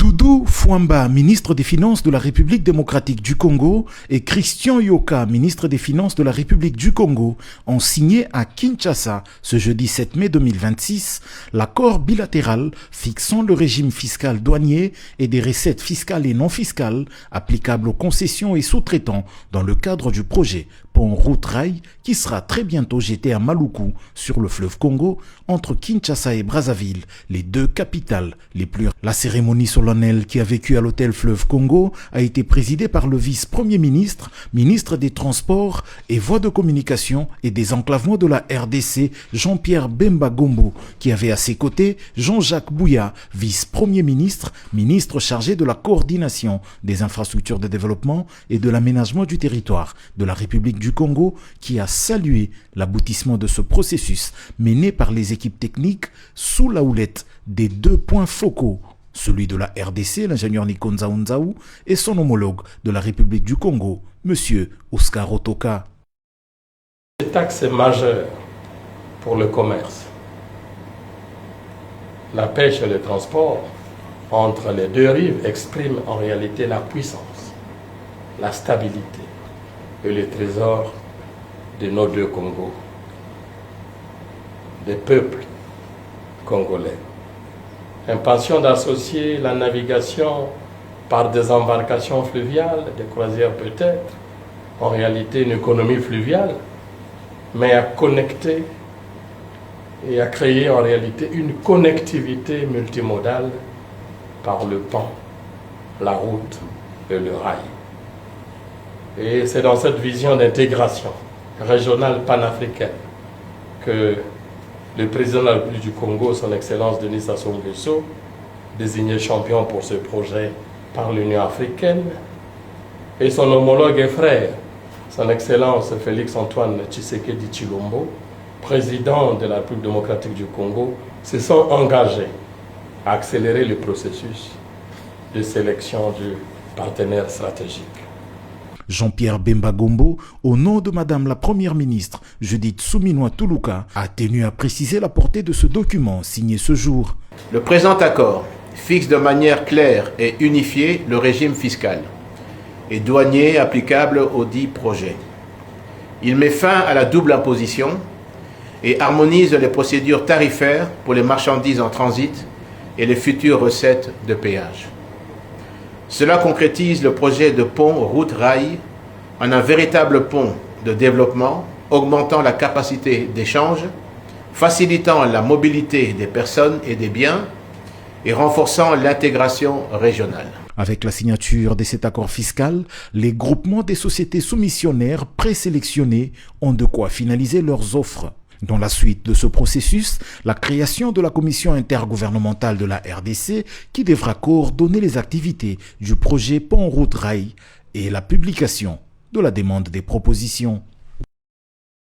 Doudou Fouamba, ministre des Finances de la République démocratique du Congo, et Christian Yoka, ministre des Finances de la République du Congo, ont signé à Kinshasa, ce jeudi 7 mai 2026, l'accord bilatéral fixant le régime fiscal douanier et des recettes fiscales et non fiscales applicables aux concessions et sous-traitants dans le cadre du projet Pont-Route-Rail qui sera très bientôt jeté à Maluku sur le fleuve Congo entre Kinshasa et Brazzaville, les deux capitales les plus. La cérémonie solennelle qui a vécu à l'hôtel Fleuve Congo a été présidée par le vice-premier ministre, ministre des Transports et Voies de Communication et des Enclavements de la RDC, Jean-Pierre Bemba Gombo, qui avait à ses côtés Jean-Jacques Bouya, vice-premier ministre, ministre chargé de la coordination des infrastructures de développement et de l'aménagement du territoire de la République du Congo, qui a salué l'aboutissement de ce processus mené par les équipes techniques sous la houlette des deux points focaux, celui de la RDC, l'ingénieur Nikonza Unzaou, et son homologue de la République du Congo, M. Oscar Otoka. Cet axe est majeur pour le commerce. La pêche et le transport entre les deux rives expriment en réalité la puissance, la stabilité et le trésor de nos deux Congos, des peuples congolais. Intention d'associer la navigation par des embarcations fluviales, des croisières peut-être, en réalité une économie fluviale, mais à connecter et à créer en réalité une connectivité multimodale par le pont, la route et le rail. Et c'est dans cette vision d'intégration régionale panafricaine que le président de la République du Congo, son Excellence Denis Sassou Nguesso, désigné champion pour ce projet par l'Union africaine, et son homologue et frère, son Excellence Félix Antoine Tshisekedi Tshilombo, président de la République démocratique du Congo, se sont engagés à accélérer le processus de sélection du partenaire stratégique. Jean-Pierre Bemba Gombo, au nom de Madame la Première ministre Judith Suminwa Tuluka, a tenu à préciser la portée de ce document signé ce jour. Le présent accord fixe de manière claire et unifiée le régime fiscal et douanier applicable aux dits projets. Il met fin à la double imposition et harmonise les procédures tarifaires pour les marchandises en transit et les futures recettes de péage. Cela concrétise le projet de pont-route-rail en un véritable pont de développement, augmentant la capacité d'échange, facilitant la mobilité des personnes et des biens et renforçant l'intégration régionale. Avec la signature de cet accord fiscal, les groupements des sociétés soumissionnaires présélectionnées ont de quoi finaliser leurs offres. Dans la suite de ce processus, la création de la commission intergouvernementale de la RDC qui devra coordonner les activités du projet Pont-Route-Rail et la publication de la demande des propositions.